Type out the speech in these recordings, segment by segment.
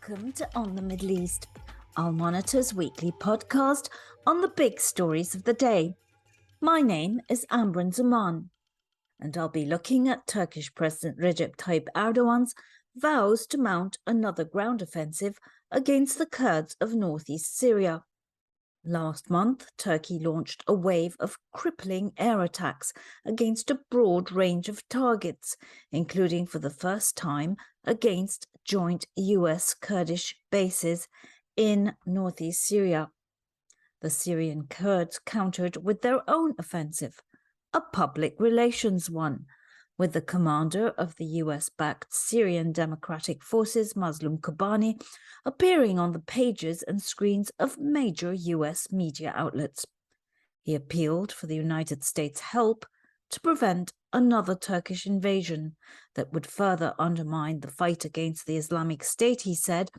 Welcome to On the Middle East, Al Monitor's weekly podcast on the big stories of the day. My name is Amran Zaman, and I'll be looking at Turkish President Recep Tayyip Erdogan's vows to mount another ground offensive against the Kurds of northeast Syria. Last month, Turkey launched a wave of crippling air attacks against a broad range of targets, including for the first time against joint US Kurdish bases in northeast Syria. The Syrian Kurds countered with their own offensive, a public relations one, with the commander of the US-backed Syrian Democratic Forces, Mazlum Kobani, appearing on the pages and screens of major US media outlets. He appealed for the United States' help to prevent another Turkish invasion that would further undermine the fight against the Islamic State, he said,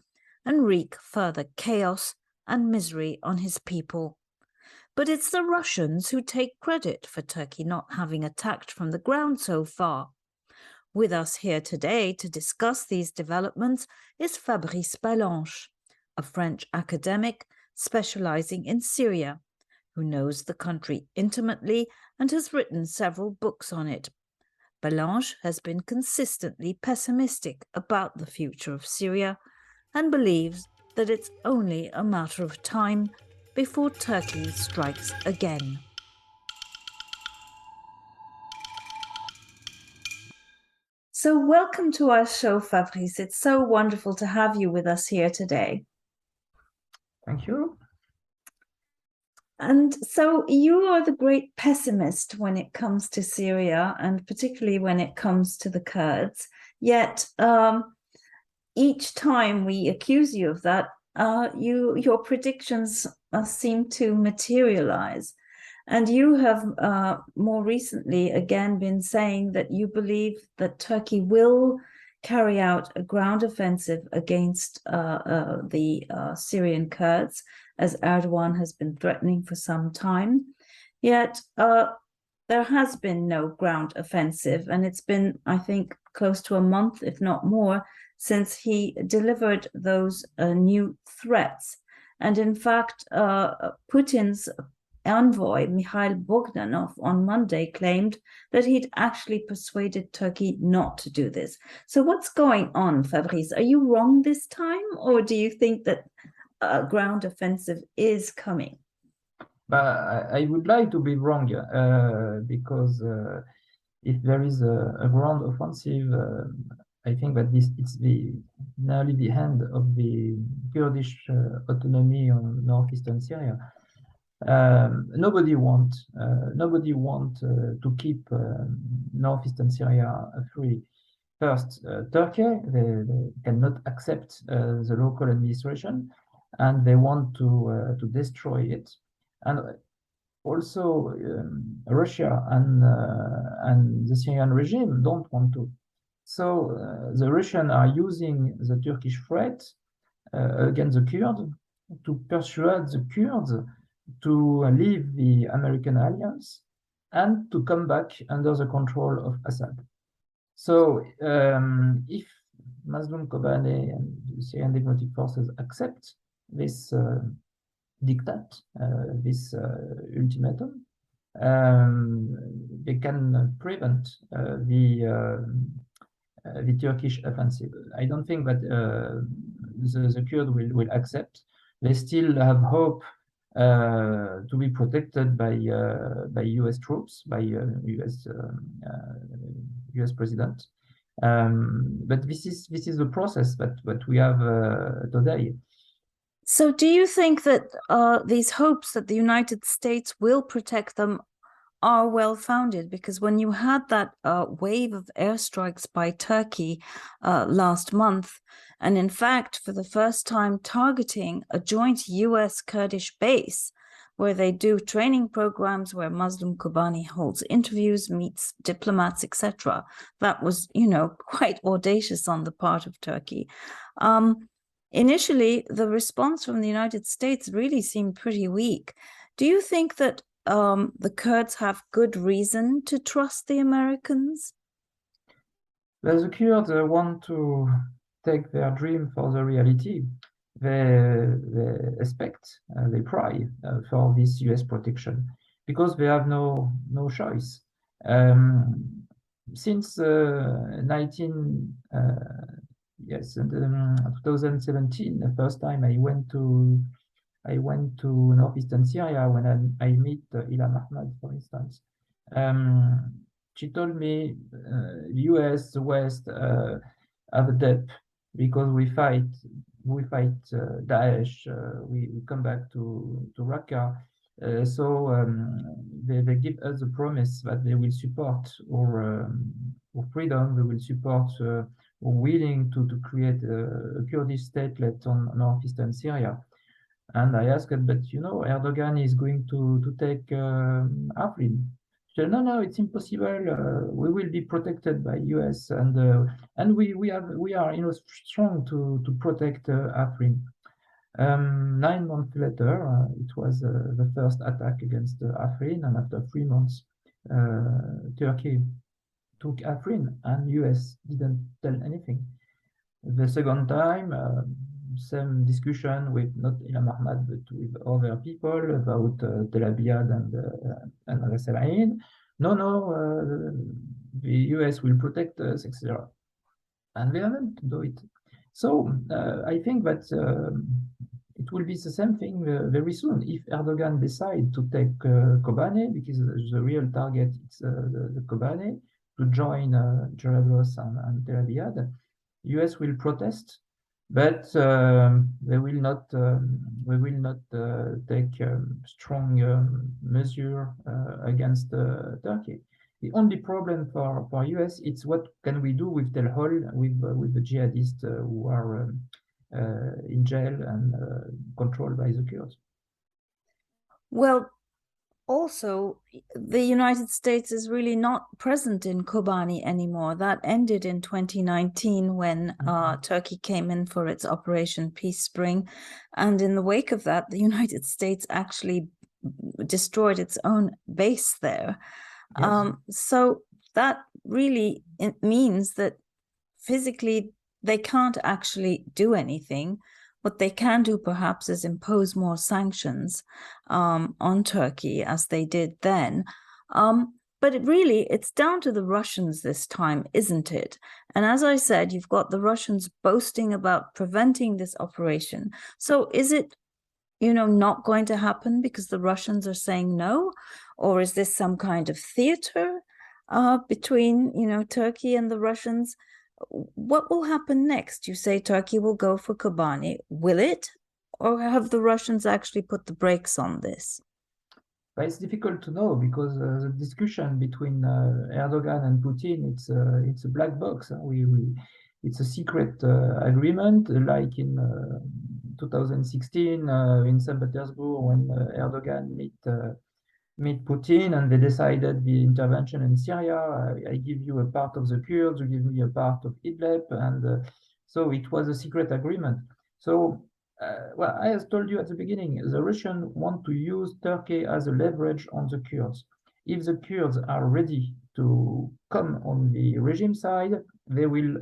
and wreak further chaos and misery on his people. But it's the Russians who take credit for Turkey not having attacked from the ground so far. With us here today to discuss these developments is Fabrice Balanche, a French academic specializing in Syria, who knows the country intimately and has written several books on it. Balanche has been consistently pessimistic about the future of Syria and believes that it's only a matter of time before Turkey strikes again. So welcome to our show, Fabrice. It's so wonderful to have you with us here today. Thank you. And so you are the great pessimist when it comes to Syria, and particularly when it comes to the Kurds. Yet each time we accuse you of that, your predictions seem to materialize. And you have more recently again been saying that you believe that Turkey will carry out a ground offensive against the Syrian Kurds, as Erdogan has been threatening for some time. Yet there has been no ground offensive, and it's been, I think, close to a month, if not more, since he delivered those new threats. And in fact, Putin's envoy, Mikhail Bogdanov, on Monday claimed that he'd actually persuaded Turkey not to do this. So what's going on, Fabrice? Are you wrong this time, or do you think that a ground offensive is coming? But I would like to be wrong, because if there is a ground offensive, I think that it's nearly the end of the Kurdish autonomy on northeastern Syria. Nobody want to keep northeastern Syria free. First, Turkey, they cannot accept the local administration, and they want to destroy it. And also, Russia and the Syrian regime don't want to. So the Russians are using the Turkish threat against the Kurds to persuade the Kurds to leave the American alliance and to come back under the control of Assad. So if Mazlum Kobani and the Syrian Democratic Forces accept this diktat, this ultimatum, they can prevent the Turkish offensive. I don't think that the Kurds will accept. They still have hope to be protected by US troops, by US president. But this is the process that we have today. So do you think that these hopes that the United States will protect them are well-founded? Because when you had that wave of airstrikes by Turkey last month, and in fact, for the first time targeting a joint US Kurdish base where they do training programs, where Mazlum Kobani holds interviews, meets diplomats, etc., that was, quite audacious on the part of Turkey. Initially, the response from the United States really seemed pretty weak. Do you think that the Kurds have good reason to trust the Americans? Well, the Kurds want to take their dream for the reality, they expect, they cry for this US protection because they have no choice. Since 2017, the first time I went to northeastern Syria when I meet Ilham Ahmad, for instance. She told me the US, the West have a debt because we fight Daesh. We come back to Raqqa. So they give us a promise that they will support our freedom. They will support. Willing to create a Kurdish statelet on northeastern Syria. And I asked, but Erdogan is going to take Afrin. She said, no, it's impossible. We will be protected by US, and we are strong to protect Afrin. 9 months later, it was the first attack against Afrin, and after 3 months, Turkey took Afrin, and US didn't tell anything. The second time, same discussion with not Ilham Ahmad, but with other people about Tel Abyad and Ras Al Ain. No, the US will protect us, etc. And they haven't do it. So I think that it will be the same thing very soon if Erdogan decides to take Kobane, because the real target is the Kobane, to join Jarablus and Tel Abyad. US will protest, but they will not take strong measure against Turkey. The only problem for US is what can we do with Tel Hol, with the jihadists who are in jail and controlled by the Kurds. Well, also, the United States is really not present in Kobani anymore. That ended in 2019 when Turkey came in for its Operation Peace Spring. And in the wake of that, the United States actually destroyed its own base there. Yes. So that really means that physically they can't actually do anything. What they can do perhaps is impose more sanctions on Turkey as they did then. But it's down to the Russians this time, isn't it? And as I said, you've got the Russians boasting about preventing this operation. So is it, not going to happen because the Russians are saying no? Or is this some kind of theater between, Turkey and the Russians? What will happen next? You say Turkey will go for Kobani. Will it? Or have the Russians actually put the brakes on this? But it's difficult to know because the discussion between Erdogan and Putin, it's a black box. It's a secret agreement, like in 2016 in St. Petersburg when Erdogan meet Putin and they decided the intervention in Syria. I give you a part of the Kurds, you give me a part of Idlib, and so it was a secret agreement. So, well, I told you at the beginning, the Russians want to use Turkey as a leverage on the Kurds. If the Kurds are ready to come on the regime side, they will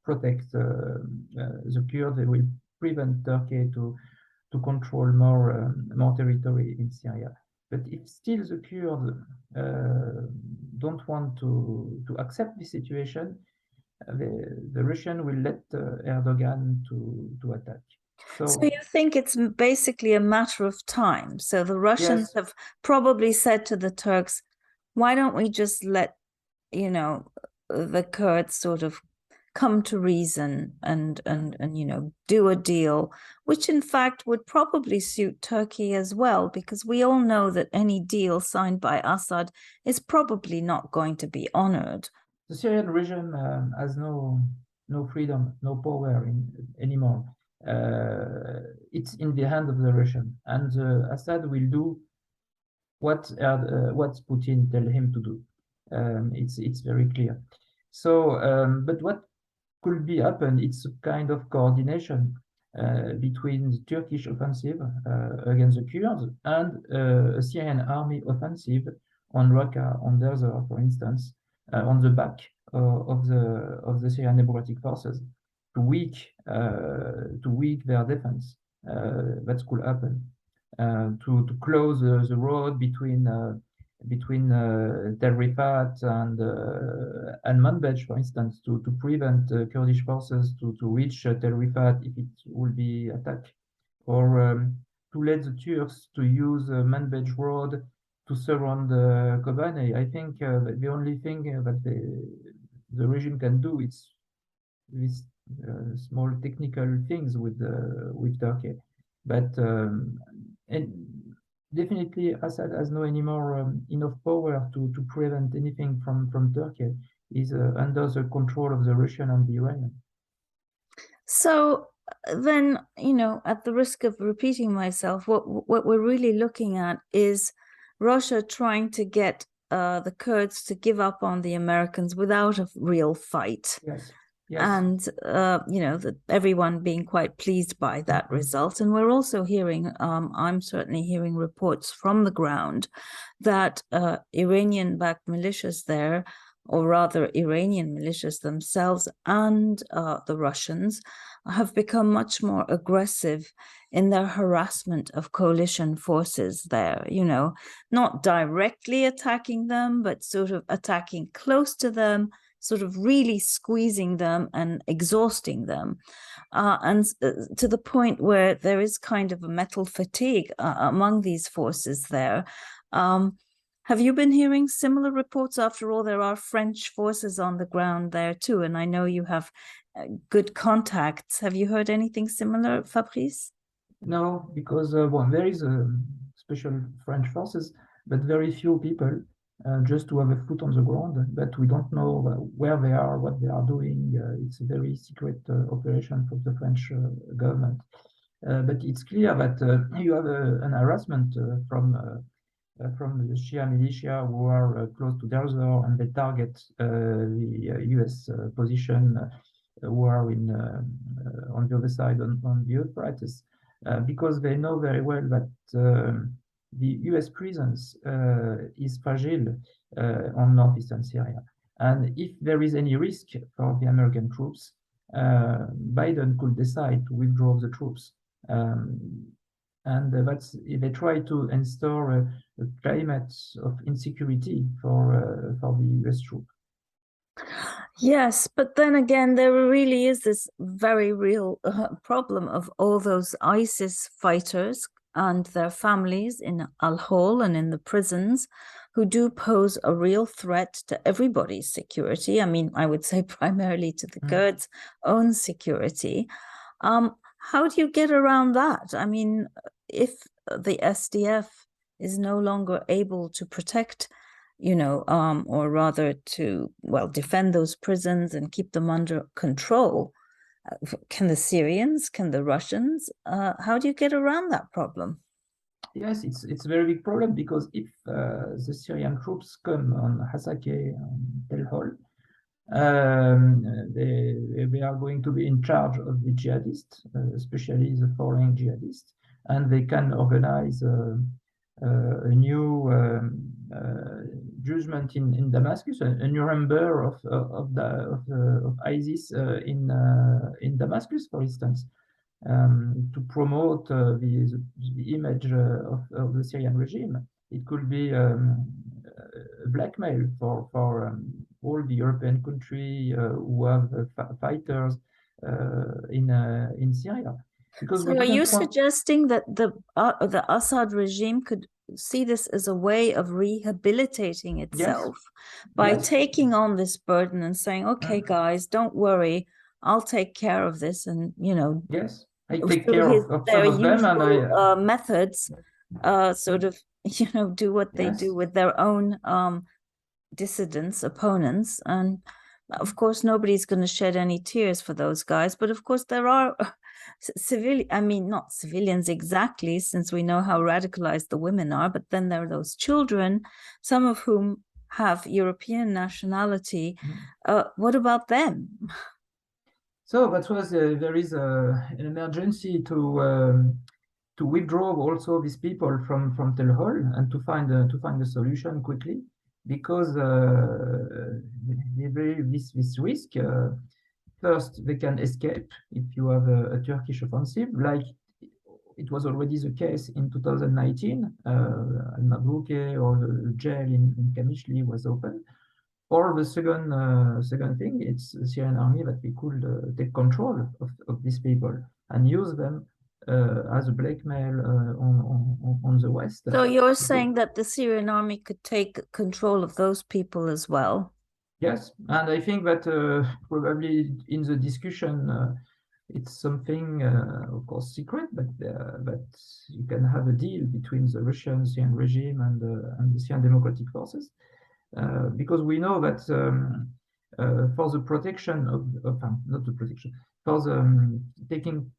protect the Kurds. They will prevent Turkey to control more territory in Syria. But if still the Kurds don't want to accept this situation, the Russian will let Erdogan to attack. So you think it's basically a matter of time. So the Russians have probably said to the Turks, why don't we just let, the Kurds sort of come to reason and do a deal, which in fact would probably suit Turkey as well, because we all know that any deal signed by Assad is probably not going to be honored. The Syrian regime has no freedom, no power anymore. It's in the hand of the Russian, and Assad will do what Putin tell him to do. It's very clear. So, but what could be happen? It's a kind of coordination between the Turkish offensive against the Kurds and a Syrian army offensive on Raqqa, on Derza, for instance, on the back of the Syrian Democratic Forces to weak their defense. That could happen. To close the road between Tel Rifat and Manbij, for instance, to prevent Kurdish forces to reach Tel Rifat if it will be attacked, or to let the Turks to use Manbij road to surround Kobane. I think the only thing that the regime can do is these small technical things with Turkey, but and definitely Assad has no anymore enough power to prevent anything from Turkey. Is under the control of the Russian and the Iranian. So then, at the risk of repeating myself, what we're really looking at is Russia trying to get the Kurds to give up on the Americans without a real fight. Yes. And that everyone being quite pleased by that result. And we're also hearing, I'm certainly hearing reports from the ground that Iranian-backed militias there, or rather Iranian militias themselves and the Russians, have become much more aggressive in their harassment of coalition forces there, not directly attacking them, but sort of attacking close to them, sort of really squeezing them and exhausting them, and to the point where there is kind of a metal fatigue among these forces there. Have you been hearing similar reports? After all, there are French forces on the ground there too, and I know you have good contacts. Have you heard anything similar, Fabrice? No, because there is special French forces, but very few people. Just to have a foot on the ground, but we don't know where they are, what they are doing. It's a very secret operation from the French government. But it's clear that you have an harassment from the Shia militia who are close to Darza, and they target the US position who are on the other side, on the Euphrates, because they know very well that the US presence is fragile on northeastern Syria. And if there is any risk for the American troops, Biden could decide to withdraw the troops. And they try to install a climate of insecurity for the US troops. Yes, but then again, there really is this very real problem of all those ISIS fighters and their families in Al-Hol and in the prisons, who do pose a real threat to everybody's security. I mean, I would say primarily to the Kurds' own security. How do you get around that? I mean, if the SDF is no longer able to protect, or rather to, defend those prisons and keep them under control, can the Syrians, can the Russians, how do you get around that problem? Yes, it's a very big problem, because if the Syrian troops come on Hasakeh, Tel Hol, they are going to be in charge of the jihadists, especially the foreign jihadists, and they can organize a new judgment in Damascus, a new member of ISIS in Damascus, for instance, to promote the image of the Syrian regime. It could be blackmail for all the European countries who have fighters in Syria. Because so are you suggesting that the Assad regime could see this as a way of rehabilitating itself by taking on this burden and saying, okay, guys, don't worry, I'll take care of this, and yes, I take care of some of them, and methods sort of do what they do with their own dissidents, opponents, and of course nobody's going to shed any tears for those guys, but of course there are not civilians exactly, since we know how radicalized the women are, but then there are those children, some of whom have European nationality. What about them? So that was there is an emergency to withdraw also these people from Tel Hol, and to find a solution quickly. because this risk. First, they can escape if you have a Turkish offensive, like it was already the case in 2019. Al-Mabrouke or the jail in Kamishli was open. Or the second thing, it's the Syrian army that we could take control of these people and use them as a blackmail on the West. So you're saying that the Syrian army could take control of those people as well? Yes, and I think that probably in the discussion, it's something, of course, secret, but you can have a deal between the Russian Syrian regime and the Syrian Democratic Forces, because we know that for the protection not the protection, for the taking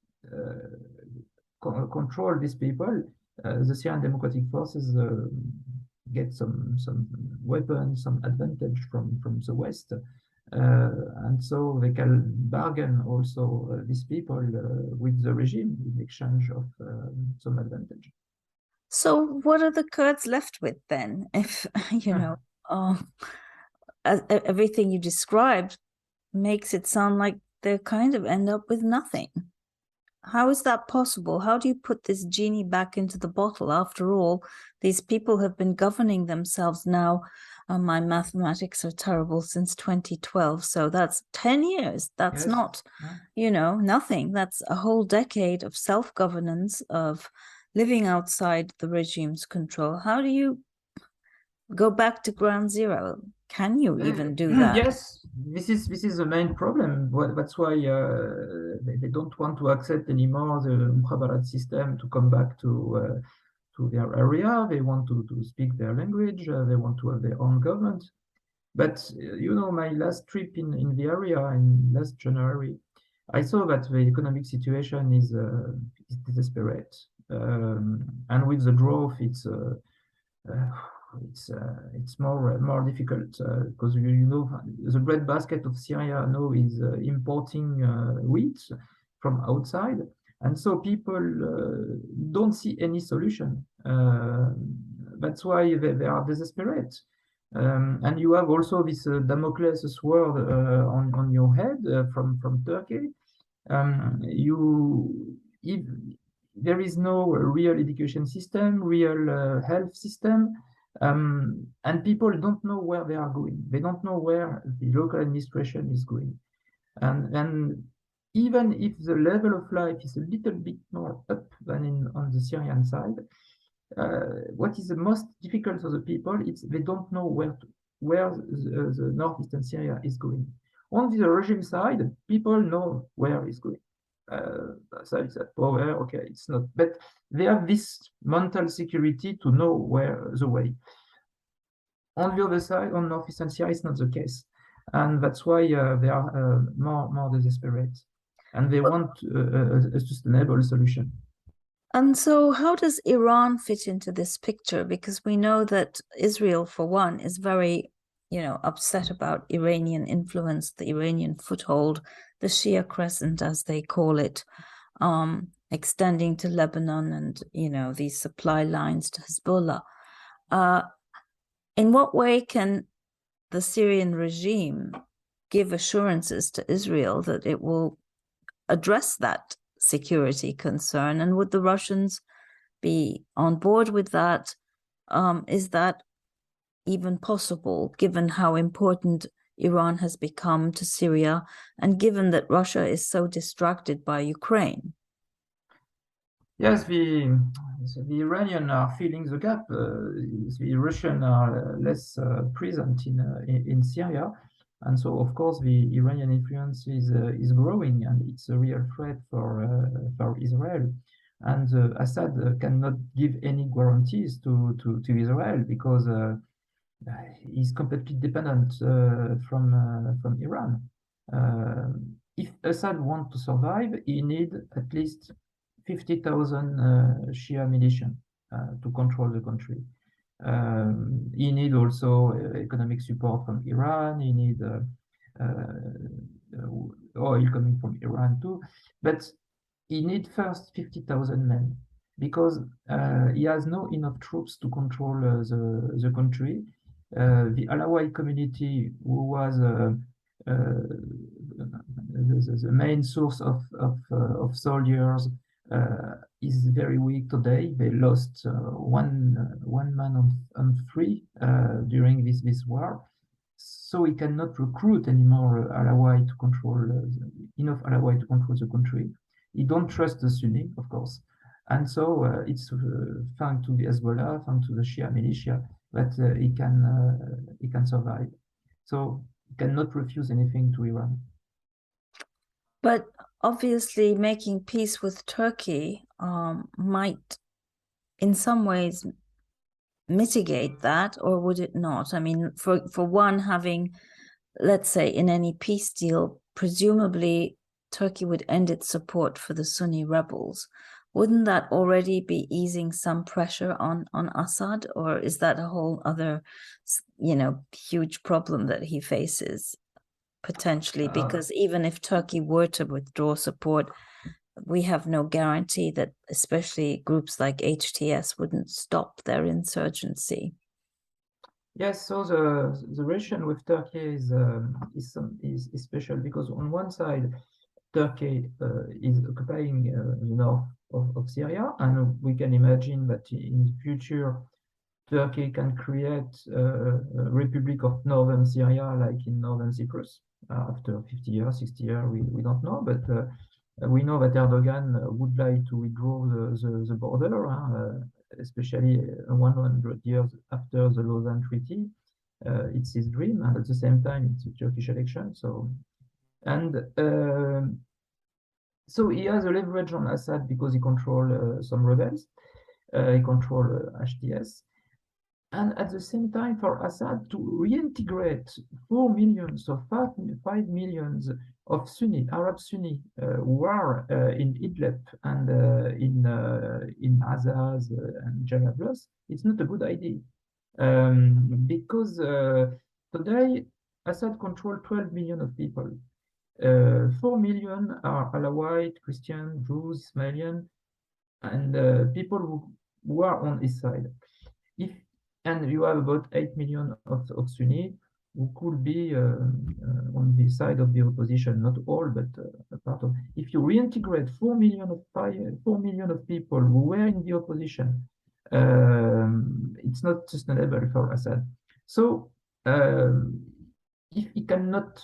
control these people, the Syrian Democratic Forces get some weapons, some advantage from the West. And so they can bargain also these people with the regime in exchange of some advantage. So what are the Kurds left with then? If, everything you described makes it sound like they kind of end up with nothing. How is that possible? How do you put this genie back into the bottle? After all, these people have been governing themselves now. My mathematics are terrible, since 2012. So that's 10 years. That's not, nothing. That's a whole decade of self-governance, of living outside the regime's control. How do you go back to ground zero? Can you even do that? Yes, this is the main problem. That's why they don't want to accept anymore the Mukhabarat system to come back to their area. They want to speak their language. They want to have their own government. But my last trip in the area in last January, I saw that the economic situation is desperate, and with the drought, it's more difficult because the breadbasket of Syria now is importing wheat from outside, and so people don't see any solution. That's why they are desperate. And you have also this Damocles sword on your head from Turkey. If there is no real education system, real health system, and people don't know where they are going. They don't know where the local administration is going. And even if the level of life is a little bit more up than on the Syrian side, what is the most difficult for the people is they don't know where the northeastern Syria is going. On the regime side, people know where it's going. Assad is at power, okay, it's not, but they have this mental security to know where the way. On the other side, on northeastern Syria, it's not the case, and that's why they are more desperate, and they want a sustainable solution. And so how does Iran fit into this picture? Because we know that Israel, for one, is very, upset about Iranian influence, the Iranian foothold, the Shia Crescent, as they call it, extending to Lebanon and, these supply lines to Hezbollah. In what way can the Syrian regime give assurances to Israel that it will address that security concern? And would the Russians be on board with that? Is that even possible, given how important Iran has become to Syria, and given that Russia is so distracted by Ukraine? Yes, the Iranians are filling the gap. The Russians are less present in Syria. And so, of course, the Iranian influence is growing, and it's a real threat for Israel. And Assad cannot give any guarantees to Israel because he's completely dependent from Iran. If Assad wants to survive, he needs at least 50,000 Shia militia to control the country. He needs also economic support from Iran. He needs oil coming from Iran too. But he needs first 50,000 men because he has no enough troops to control the country. The Alawite community, who was the main source of soldiers, is very weak today. They lost one man on three during this war. So we cannot recruit anymore Alawite to control enough Alawite to control the country. He don't trust the Sunni, of course, and so it's thanks to the Hezbollah, thanks to the Shia militia, that he can survive. So he cannot refuse anything to Iran. But obviously, making peace with Turkey might, in some ways, mitigate that, or would it not? I mean, for one, having, let's say, in any peace deal, presumably Turkey would end its support for the Sunni rebels. Wouldn't that already be easing some pressure on Assad, or is that a whole other, huge problem that he faces potentially? Because even if Turkey were to withdraw support, we have no guarantee that especially groups like HTS wouldn't stop their insurgency. Yes, so the relation with Turkey is special because on one side, Turkey is occupying the north of Syria, and we can imagine that in the future, Turkey can create a Republic of Northern Syria, like in Northern Cyprus, after 50 years, 60 years, we don't know, but we know that Erdogan would like to withdraw the border, especially 100 years after the Lausanne Treaty. It's his dream, and at the same time, it's a Turkish election. So he has a leverage on Assad because he controls some rebels, he controls HTS. And at the same time, for Assad to reintegrate 4 million, so 5 millions of Sunni, Arab Sunni, who are in Idlib and in Azaz and Jarablus, it's not a good idea. Because today, Assad controls 12 million of people. 4 million are Alawite, Christian, Druze, Ismailian, and people who are on his side. And you have about 8 million of Sunni who could be on the side of the opposition, not all, but a part of. If you reintegrate 4 million of people who were in the opposition, it's not sustainable for Assad. So if he cannot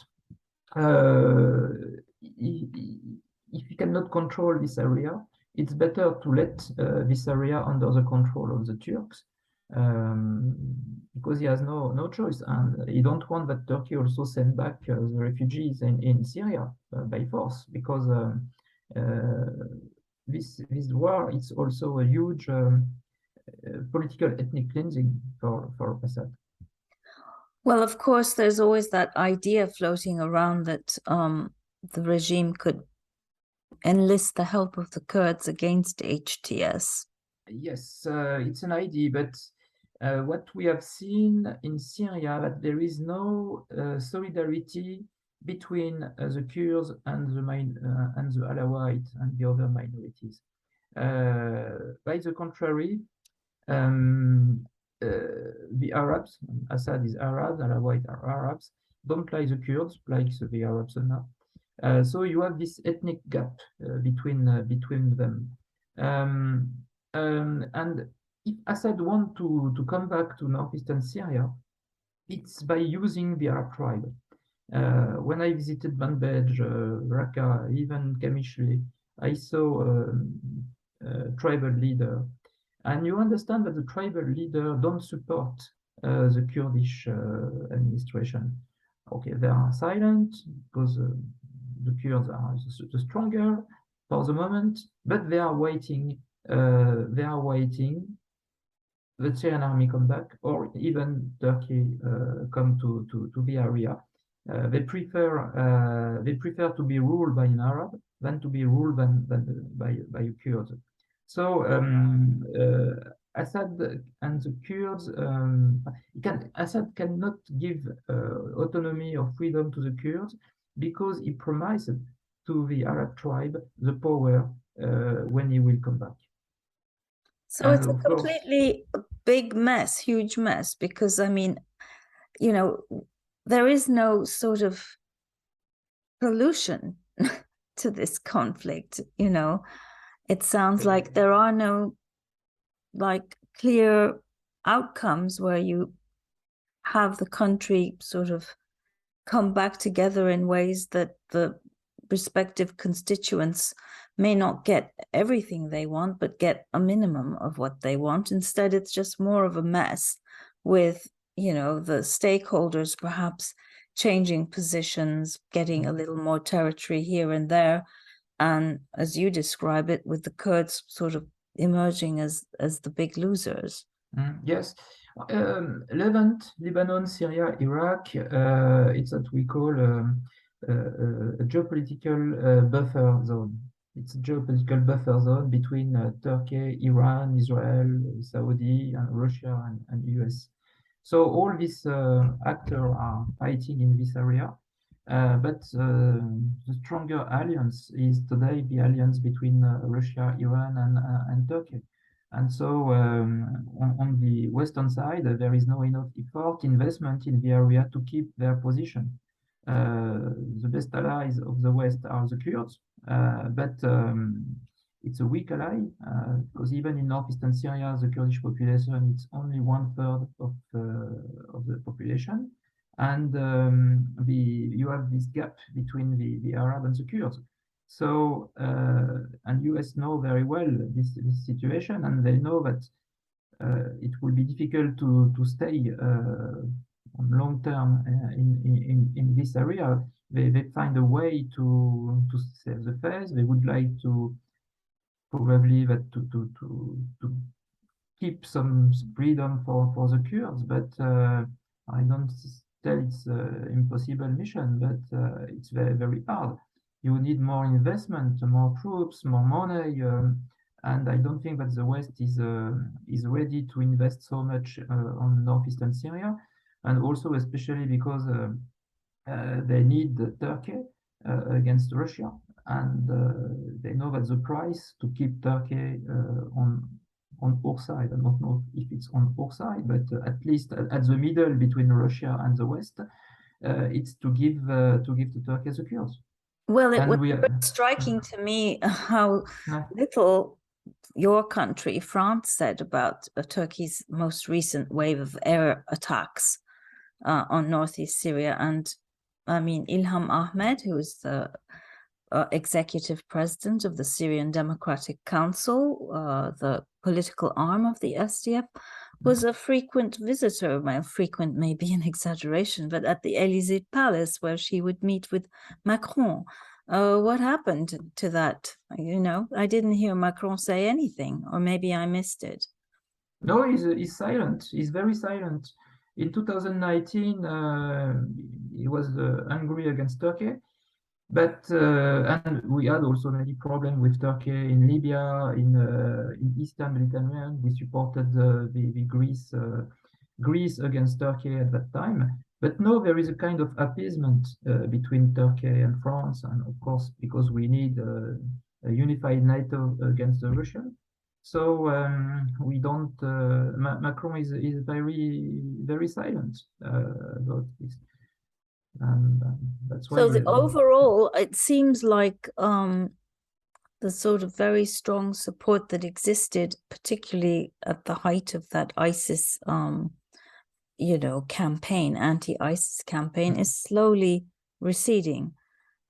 control this area, it's better to let this area under the control of the Turks. Because he has no choice, and he don't want that Turkey also send back the refugees in Syria by force, because this war is also a huge political ethnic cleansing for Assad. Well, of course, there's always that idea floating around that the regime could enlist the help of the Kurds against HTS. Yes, it's an idea, but what we have seen in Syria, that there is no solidarity between the Kurds and the Alawite and the other minorities. By the contrary, the Arabs, Assad is Arab, Alawite are Arabs, don't like the Kurds, like the Arabs now. So you have this ethnic gap between them. And if Assad wants to come back to northeastern Syria, it's by using the Arab tribe. When I visited Manbij, Raqqa, even Kamishli, I saw a tribal leader. And you understand that the tribal leader don't support the Kurdish administration. Okay, they are silent because the Kurds are the stronger for the moment, but they are waiting. The Syrian army come back, or even Turkey come to the area. They prefer to be ruled by an Arab than to be ruled by a Kurd. So Assad and the Kurds, Assad cannot give autonomy or freedom to the Kurds because he promised to the Arab tribe the power when he will come back. So it's a completely big mess, huge mess, because I mean, you know, there is no sort of solution to this conflict. It sounds like there are no like clear outcomes where you have the country sort of come back together in ways that the respective constituents may not get everything they want, but get a minimum of what they want. Instead, it's just more of a mess with, the stakeholders perhaps changing positions, getting a little more territory here and there. And as you describe it, with the Kurds sort of emerging as the big losers. Yes. Levant, Lebanon, Syria, Iraq, it's what we call a geopolitical buffer zone. It's a geopolitical buffer zone between Turkey, Iran, Israel, Saudi, and Russia, and US. So all these actors are fighting in this area. But the stronger alliance is today the alliance between Russia, Iran, and Turkey. And so on the western side, there is no enough effort, investment in the area to keep their position. The best allies of the West are the Kurds, but it's a weak ally because even in northeastern Syria, the Kurdish population, it's only 1/3 of the population. And you have this gap between the Arab and the Kurds. So, and US know very well this situation, and they know that it will be difficult to stay on long term in this area. They find a way to save the face. They would like to probably that to keep some freedom for the Kurds, but I don't tell it's an impossible mission, but it's very, very hard. You need more investment, more troops, more money, and I don't think that the West is ready to invest so much on northeastern Syria, and also especially because they need Turkey against Russia, and they know that the price to keep Turkey on our side. I don't know if it's on our side, but at least at the middle between Russia and the West, it's to give to Turkey the Kurds. Well, it was striking to me how little your country, France, said about Turkey's most recent wave of air attacks on northeast Syria. And I mean, Ilham Ahmed, who is the executive president of the Syrian Democratic Council, the political arm of the SDF, was a frequent visitor. Well, frequent may be an exaggeration, but at the Élysée Palace, where she would meet with Macron. What happened to that? I didn't hear Macron say anything, or maybe I missed it. No, he's silent. He's very silent. In 2019, he was angry against Turkey. But and we had also many problems with Turkey in Libya, in Eastern Mediterranean. We supported the Greece against Turkey at that time. But now there is a kind of appeasement between Turkey and France, and of course because we need a unified NATO against the Russians. So we don't. Macron is very, very silent about this. And that's why. So overall, it seems like the sort of very strong support that existed, particularly at the height of that ISIS, campaign, anti-ISIS campaign, is slowly receding.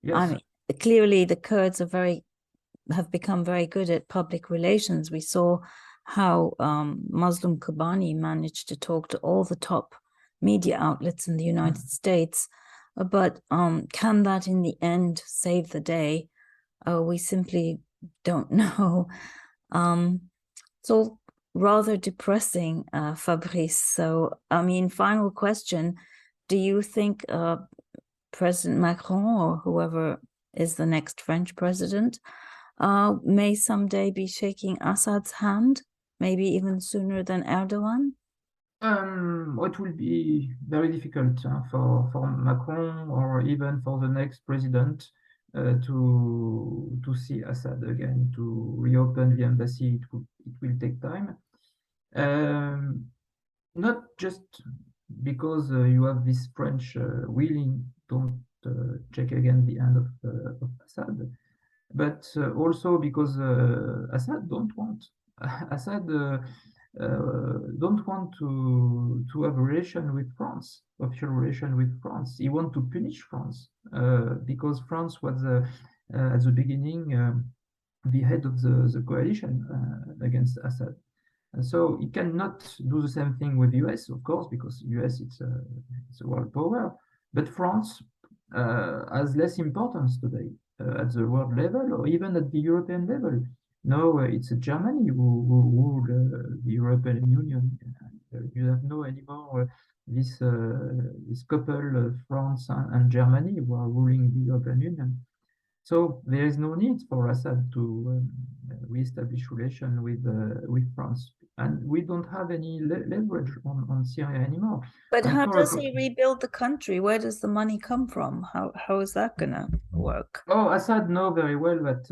Yes. I mean, clearly the Kurds have become very good at public relations. We saw how Muslim Kobani managed to talk to all the top media outlets in the United States. But can that in the end save the day? We simply don't know. It's all rather depressing, Fabrice. So, I mean, final question. Do you think President Macron or whoever is the next French president may someday be shaking Assad's hand, maybe even sooner than Erdogan? It will be very difficult for Macron or even for the next president to see Assad again, to reopen the embassy. It will take time. Not just because you have this French willing, don't check again the end of Assad, but also because Assad don't want. Assad don't want to have a relation with France, official relation with France. He want to punish France because France was at the beginning the head of the coalition against Assad. And so he cannot do the same thing with US, of course, because US it's a world power. But France has less importance today at the world level or even at the European level. No, it's Germany who rule the European Union. You have no anymore this couple, France and Germany, who are ruling the European Union. So there is no need for Assad to re-establish relation with France, and we don't have any leverage on Syria anymore. But and how does he rebuild the country? Where does the money come from? How is that gonna work? Oh, Assad know very well that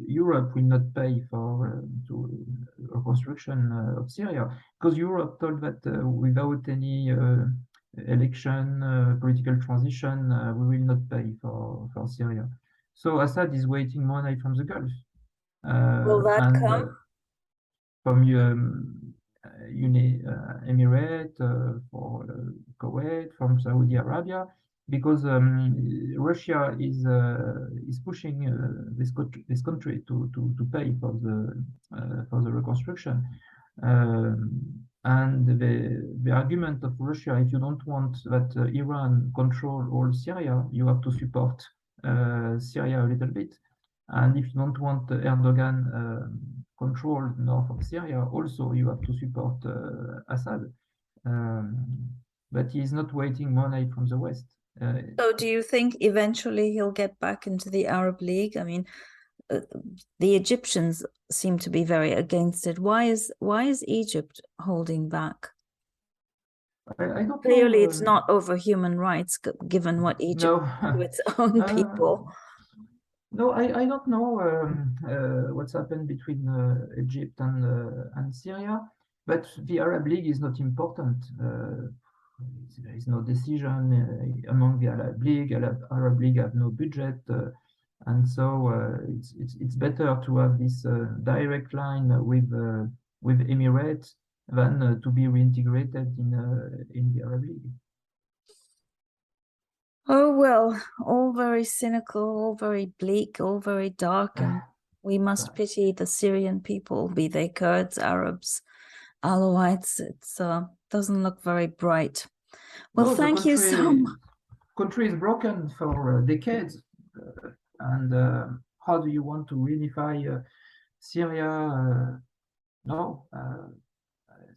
Europe will not pay for to reconstruction of Syria, because Europe told that without any election, political transition, we will not pay for Syria. So Assad is waiting money from the Gulf. Will that come? From Emirate, for Kuwait, from Saudi Arabia, because Russia is pushing this country to pay for the reconstruction. And the argument of Russia, if you don't want that Iran control all Syria, you have to support Syria a little bit. And if you don't want Erdogan control north of Syria, also you have to support Assad. But he is not waiting money from the West. So do you think eventually he'll get back into the Arab League? I mean, the Egyptians seem to be very against it. Why is Egypt holding back? I don't Clearly, know, it's not over human rights, given what Egypt no. to its own people. No, I don't know what's happened between Egypt and Syria, but the Arab League is not important. There is no decision among the Arab League. Arab League have no budget, and so it's better to have this direct line with Emirates than to be reintegrated in the Arab League. Oh, well, all very cynical, all very bleak, all very dark, and we must pity the Syrian people, be they Kurds, Arabs, Alawites. It doesn't look very bright. Well, thank you so much. Country is broken for decades, and how do you want to reunify Syria? No.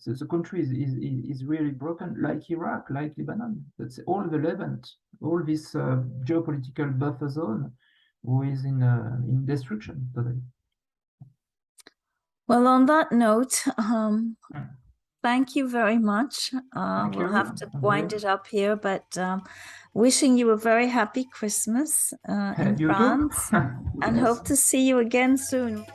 The country is really broken, like Iraq, like Lebanon. That's all the Levant, all this geopolitical buffer zone, who is in destruction today. Well, on that note, thank you very much. We'll have to wind it up here, but wishing you a very happy Christmas in France, and Yes. hope to see you again soon.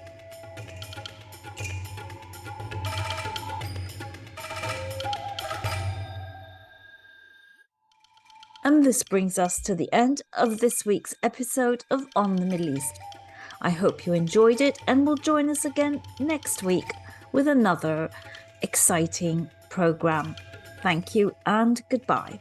And this brings us to the end of this week's episode of On the Middle East. I hope you enjoyed it and will join us again next week with another exciting program. Thank you and goodbye.